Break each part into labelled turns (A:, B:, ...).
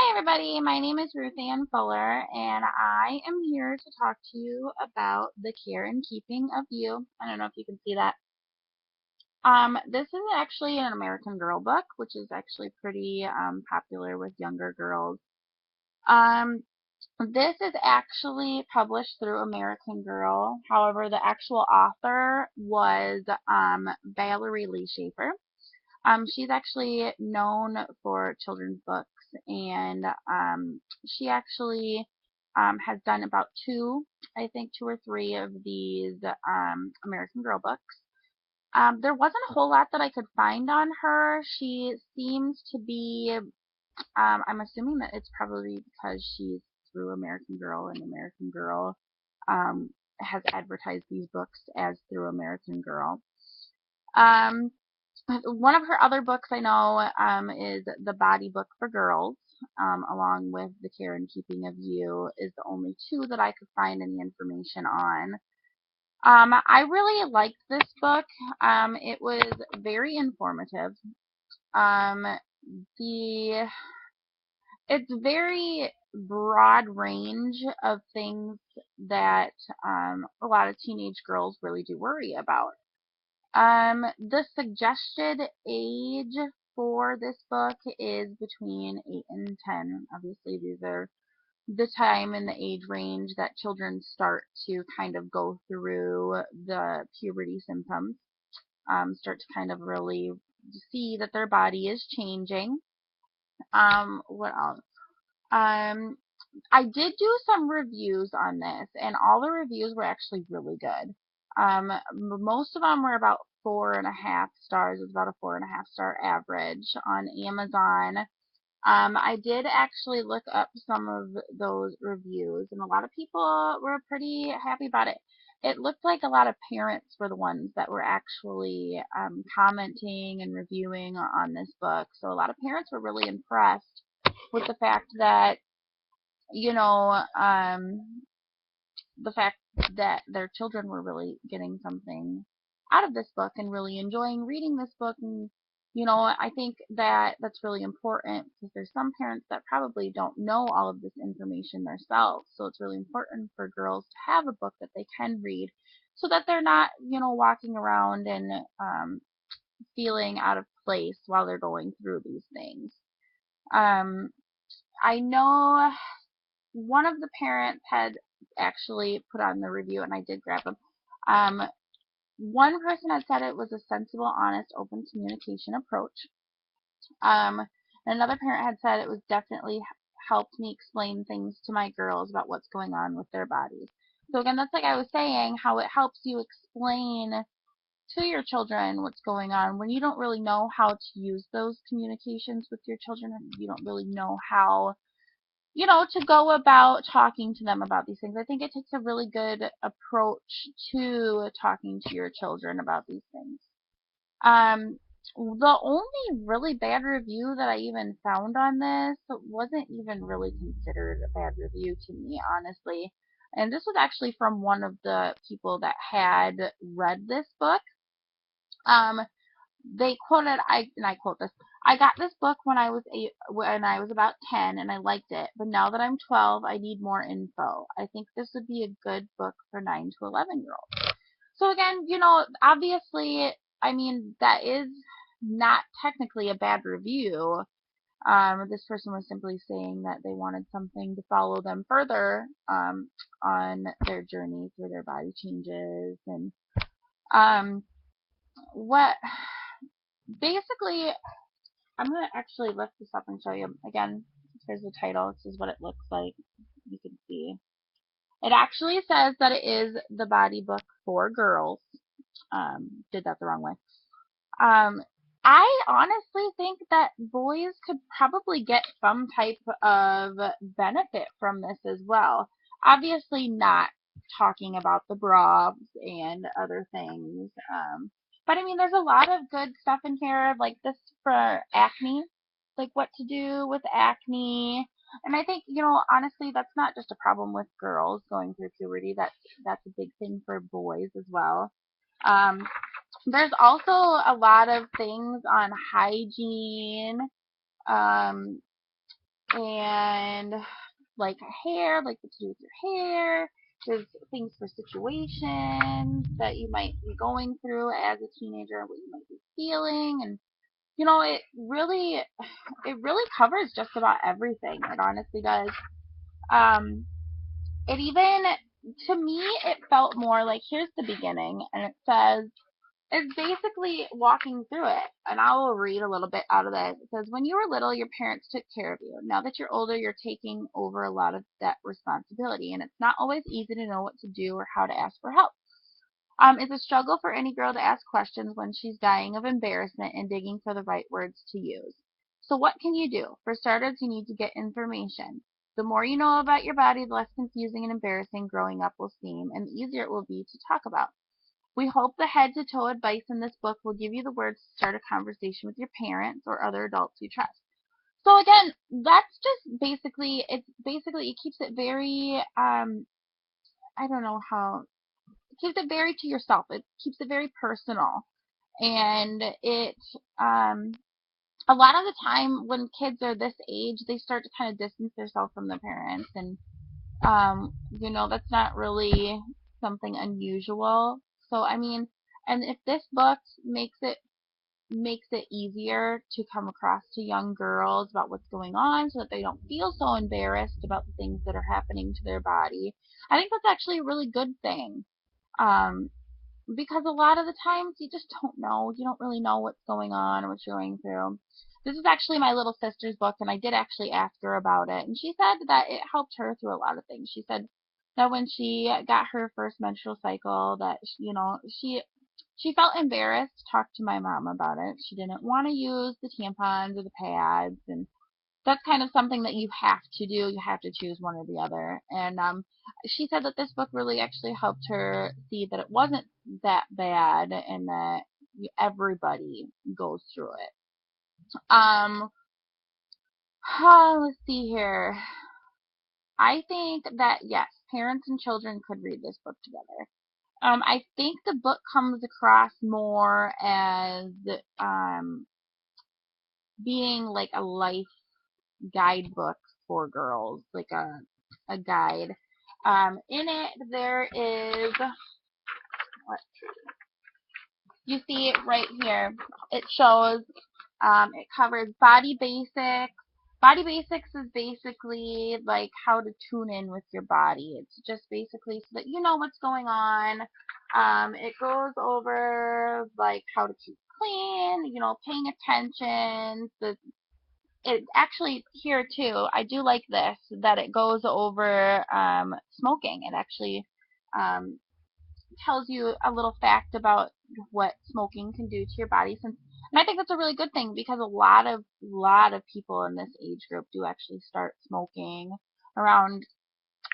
A: Hi everybody, my name is Ruth Ann Fuller and I am here to talk to you about The Care and Keeping of You. I don't know if you can see that. This is actually an American Girl book, which is actually pretty popular with younger girls. Um, this is actually published through American Girl. However, the actual author was Valerie Lee Schaefer. She's actually known for children's books, and she actually has done about I think two or three of these American Girl books. There wasn't a whole lot that I could find on her. She seems to be, I'm assuming that it's probably because she's through American Girl, and American Girl has advertised these books as through American Girl. Um, One of her other books I know is The Body Book for Girls, along with The Care and Keeping of You, is the only two that I could find any information on. I really liked this book. It was very informative. Um, the it's very broad range of things that a lot of teenage girls really do worry about. The suggested age for this book is between 8 and 10. Obviously, these are the time and the age range that children start to kind of go through the puberty symptoms, start to kind of really see that their body is changing. What else? Um, I did do some reviews on this, and all the reviews were actually really good. Most of them were about 4.5 stars. It was about a 4.5 star average on Amazon. I did actually look up some of those reviews, and a lot of people were pretty happy about it. It looked like a lot of parents were the ones that were actually commenting and reviewing on this book. So a lot of parents were really impressed with the fact that you know, the fact that their children were really getting something out of this book and really enjoying reading this book. And, I think that that's really important because there's some parents that probably don't know all of this information themselves. So it's really important for girls to have a book that they can read so that they're not, walking around and feeling out of place while they're going through these things. Um, I know one of the parents had actually put on the review, and I did grab them. Um, One person had said it was a sensible, honest, open communication approach. Um, Another parent had said it was definitely helped me explain things to my girls about what's going on with their bodies. So again, that's like I was saying, how it helps you explain to your children what's going on when you don't really know how to use those communications with your children, and you don't really know how to go about talking to them about these things. I think it takes a really good approach to talking to your children about these things. Um, the only really bad review that I even found on this wasn't even really considered a bad review to me, honestly. And this was actually from one of the people that had read this book. Um, they quoted and I quote this. I got this book when I was about 10 and I liked it, but now that I'm 12, I need more info. I think this would be a good book for 9 to 11-year-olds. So again, obviously, I mean, that is not technically a bad review. This person was simply saying that they wanted something to follow them further on their journey through their body changes and um, what basically I'm going to actually lift this up and show you. Again, here's the title. This is what it looks like. You can see. It actually says that it is the body book for girls. Did that the wrong way. Um, I honestly think that boys could probably get some type of benefit from this as well. Obviously, not talking about the bras and other things. But I mean, there's a lot of good stuff in here, like this for acne, like what to do with acne. And I think, honestly, that's not just a problem with girls going through puberty. That's a big thing for boys as well. Um, there's also a lot of things on hygiene, um, and like hair, like what to do with your hair. There's things for situations that you might be going through as a teenager and what you might be feeling. And it really covers just about everything. It honestly does. Um, it even, to me, it felt more like, here's the beginning, and it says, it's basically walking through it. And I will read a little bit out of this. It says, when you were little, your parents took care of you. Now that you're older, you're taking over a lot of that responsibility, and it's not always easy to know what to do or how to ask for help. It's a struggle for any girl to ask questions when she's dying of embarrassment and digging for the right words to use. So what can you do? For starters, you need to get information. The more you know about your body, the less confusing and embarrassing growing up will seem, and the easier it will be to talk about. We hope the head to toe advice in this book will give you the words to start a conversation with your parents or other adults you trust. So again, that's just it keeps it very I don't know how it keeps it very to yourself. It keeps it very personal. And it a lot of the time when kids are this age, they start to kind of distance themselves from their parents, and that's not really something unusual. So I mean, and if this book makes it easier to come across to young girls about what's going on so that they don't feel so embarrassed about the things that are happening to their body, I think that's actually a really good thing. Um, because a lot of the times you just don't know. You don't really know what's going on or what you're going through. This is actually my little sister's book, and I did actually ask her about it, and she said that it helped her through a lot of things. She said that when she got her first menstrual cycle, that she felt embarrassed to talk to my mom about it. She didn't want to use the tampons or the pads, and that's kind of something that you have to do. You have to choose one or the other. And she said that this book really actually helped her see that it wasn't that bad and that everybody goes through it. Let's see here. I think that yes, parents and children could read this book together. I think the book comes across more as being like a life guidebook for girls, like a guide. In it, there is, let's see, you see it right here. It shows, it covers body basics. Body basics is basically like how to tune in with your body. It's just basically so that you know what's going on. It goes over like how to keep clean, paying attention, it actually here too, I do like this, that it goes over smoking. It actually um, tells you a little fact about what smoking can do to your body. And I think that's a really good thing because a lot of people in this age group do actually start smoking around.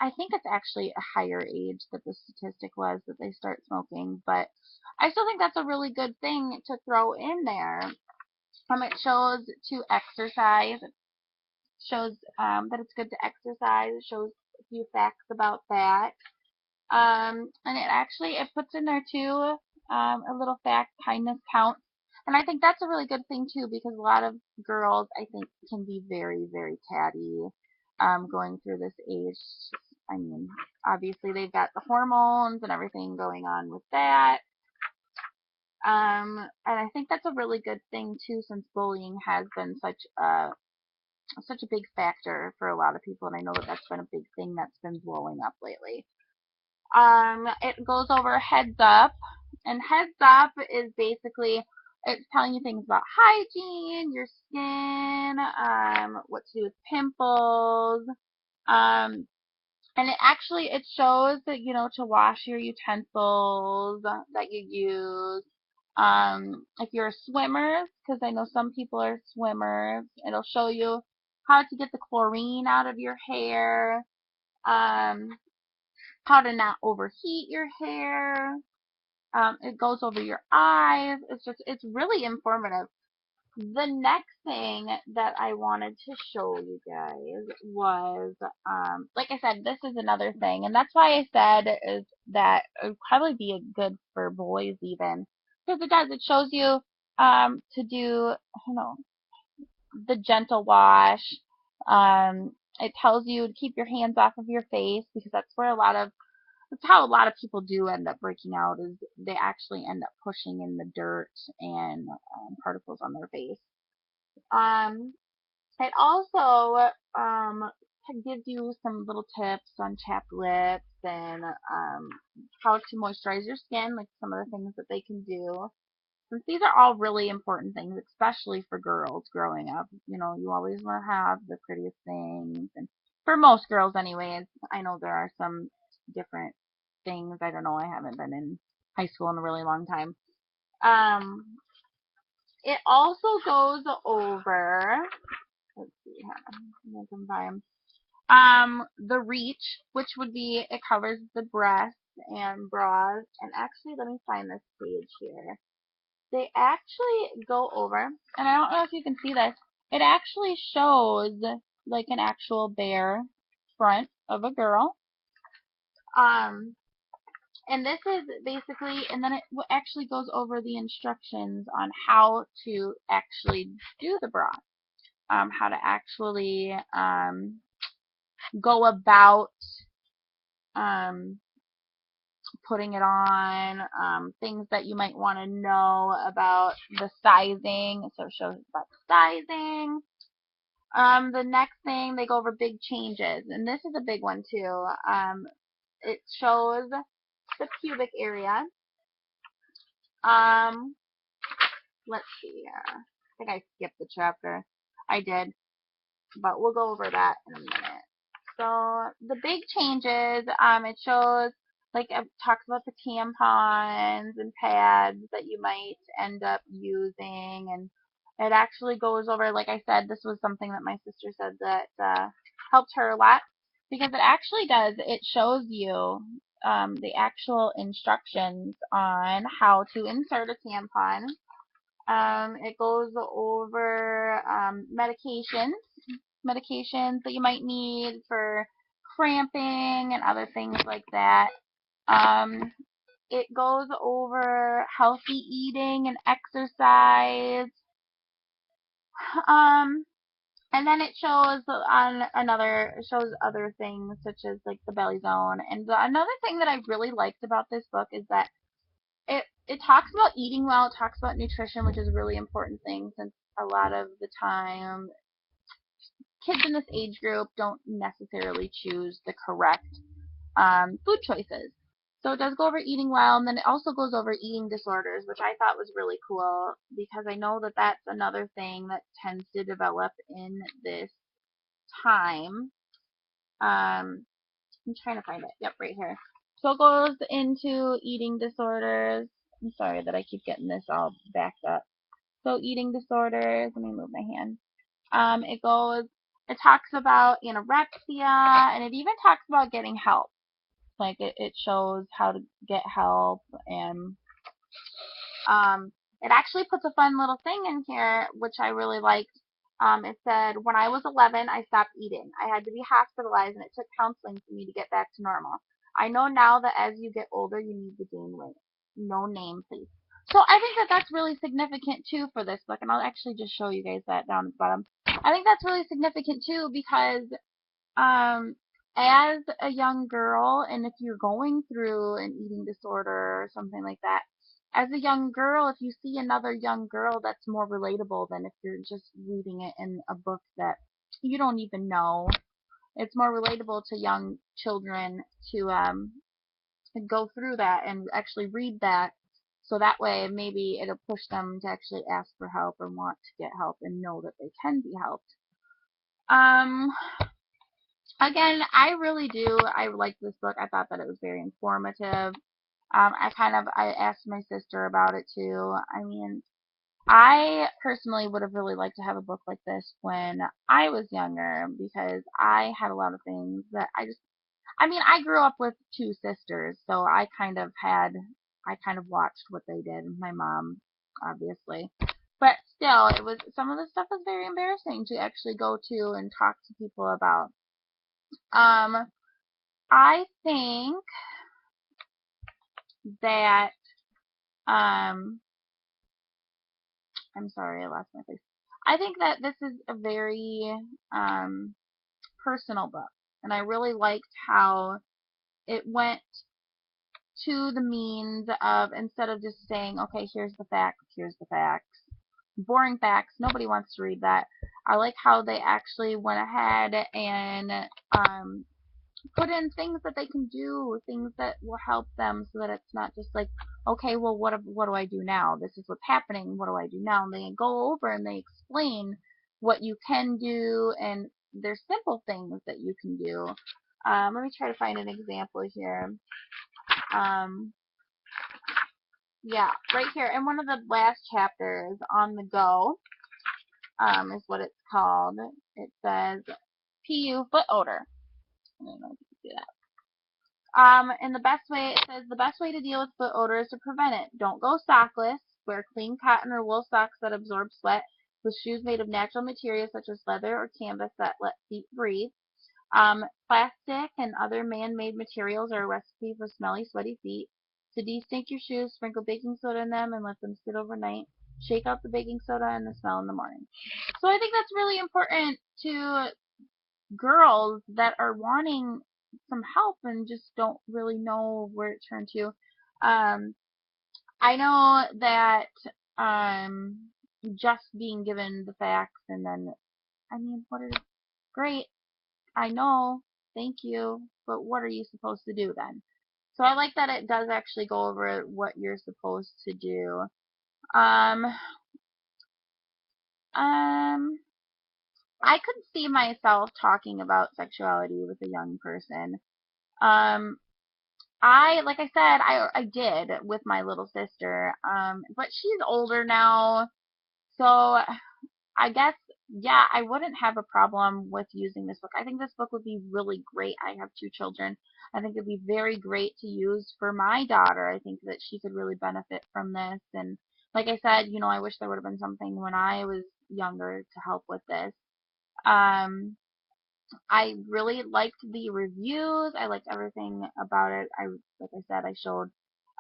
A: I think it's actually a higher age that the statistic was that they start smoking, but I still think that's a really good thing to throw in there. It shows to exercise, shows that it's good to exercise. It shows a few facts about that. And it puts in there too a little fact, kindness counts. And I think that's a really good thing too because a lot of girls I think can be very, very catty going through this age. I mean, obviously they've got the hormones and everything going on with that. And I think that's a really good thing too since bullying has been such a big factor for a lot of people, and I know that that's been a big thing that's been blowing up lately. It goes over heads up, and heads up is basically it's telling you things about hygiene, your skin, what to do with pimples, um, and it shows that to wash your utensils that you use. If you're a swimmer, because I know some people are swimmers, it'll show you how to get the chlorine out of your hair, um, how to not overheat your hair. It goes over your eyes. It's really informative. The next thing that I wanted to show you guys was, like I said, this is another thing, and that's why I said is that it would probably be a good for boys even, because it shows you to do, I don't know, the gentle wash, It tells you to keep your hands off of your face because that's how a lot of people do end up breaking out is they actually end up pushing in the dirt and particles on their face. Um, it also gives you some little tips on chapped lips and how to moisturize your skin, like some of the things that they can do. Since these are all really important things, especially for girls growing up, you know, you always want to have the prettiest things. And for most girls, anyways, I know there are some different things. I don't know. I haven't been in high school in a really long time. Um, it also goes over, let's see, the reach, which would be, it covers the breasts and bras. And actually, let me find this page here. They actually go over, and I don't know if you can see this, it actually shows like an actual bare front of a girl. And this is basically, and then it actually goes over the instructions on how to actually do the bra, how to actually go about um, putting it on, things that you might want to know about the sizing. So it shows about the sizing. The next thing, they go over big changes, and this is a big one too. It shows the pubic area. Um, let's see here. I think I skipped the chapter. I did, but we'll go over that in a minute. So the big changes, it shows, like it talks about the tampons and pads that you might end up using, and it actually goes over, like I said, this was something that my sister said that helped her a lot because it actually does, it shows you the actual instructions on how to insert a tampon. It goes over medications that you might need for cramping and other things like that. Um, it goes over healthy eating and exercise. Um, and then it shows it shows other things such as like the belly zone. And another thing that I really liked about this book is that it talks about eating well, it talks about nutrition, which is a really important thing since a lot of the time kids in this age group don't necessarily choose the correct food choices. So it does go over eating well, and then it also goes over eating disorders, which I thought was really cool because I know that that's another thing that tends to develop in this time. I'm trying to find it. Yep, right here. So it goes into eating disorders. I'm sorry that I keep getting this all backed up. So eating disorders. Let me move my hand. It talks about anorexia, and it even talks about getting help. Like it shows how to get help, and it actually puts a fun little thing in here, which I really liked. It said, when I was 11, I stopped eating. I had to be hospitalized, and it took counseling for me to get back to normal. I know now that as you get older, you need to gain weight. No name, please. So I think that that's really significant, too, for this book, and I'll actually just show you guys that down at the bottom. I think that's really significant, too, because as a young girl, and if you're going through an eating disorder or something like that, as a young girl, if you see another young girl, that's more relatable than if you're just reading it in a book that you don't even know. It's more relatable to young children to go through that and actually read that, so that way maybe it'll push them to actually ask for help and want to get help and know that they can be helped. Again, I really do. I liked this book. I thought that it was very informative. I asked my sister about it too. I mean, I personally would have really liked to have a book like this when I was younger because I had a lot of things that I grew up with two sisters, so I kind of watched what they did. My mom, obviously. But still, some of the stuff was very embarrassing to actually go to and talk to people about. I think that, I'm sorry, I lost my place. I think that this is a very personal book, and I really liked how it went to the means of, instead of just saying, okay, here's the facts, boring facts, nobody wants to read that. I like how they actually went ahead and um, put in things that they can do, things that will help them, so that it's not just like, okay, well, what do I do now? This is what's happening. What do I do now? And they go over and they explain what you can do, and there's simple things that you can do. Let me try to find an example here. Um, yeah, right here in one of the last chapters, On the Go, is what it's called. It says PU foot odor. I don't know if you can see that. And the best way, it says, the best way to deal with foot odor is to prevent it. Don't go sockless. Wear clean cotton or wool socks that absorb sweat, with shoes made of natural materials such as leather or canvas that let feet breathe. Plastic and other man-made materials are a recipe for smelly, sweaty feet. To de-stink your shoes, sprinkle baking soda in them and let them sit overnight. Shake out the baking soda and the smell in the morning. So I think that's really important to girls that are wanting some help and just don't really know where to turn to. Um, I know that just being given the facts and then, I mean, what is great? I know, thank you, but what are you supposed to do then? So I like that it does actually go over what you're supposed to do. Um, um, I could see myself talking about sexuality with a young person. Um, like I said, I did with my little sister. But she's older now, so I guess, yeah, I wouldn't have a problem with using this book. I think this book would be really great. I have two children. I think it'd be very great to use for my daughter. I think that she could really benefit from this. And like I said, I wish there would have been something when I was younger to help with this. Um, I really liked the reviews. I liked everything about it. Like I said, I showed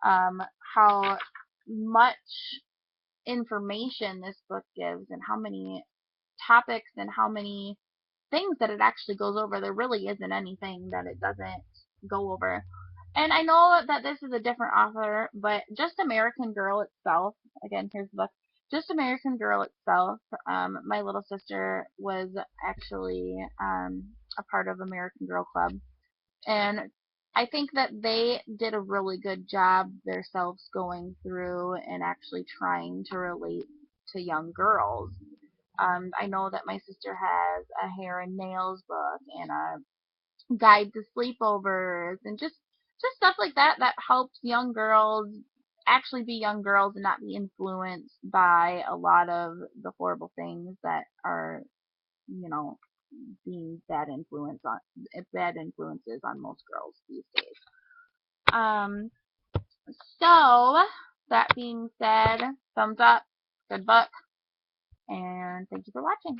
A: um, how much information this book gives and how many topics and how many things that it actually goes over. There really isn't anything that it doesn't go over. And I know that this is a different author, but Just American Girl itself, again, here's the book. Just American Girl itself, my little sister was actually a part of American Girl Club. And I think that they did a really good job themselves going through and actually trying to relate to young girls. I know that my sister has a hair and nails book and a guide to sleepovers and just stuff like that that helps young girls actually be young girls and not be influenced by a lot of the horrible things that are, you know, being bad influences on most girls these days. Um, so that being said, thumbs up, good book, and thank you for watching.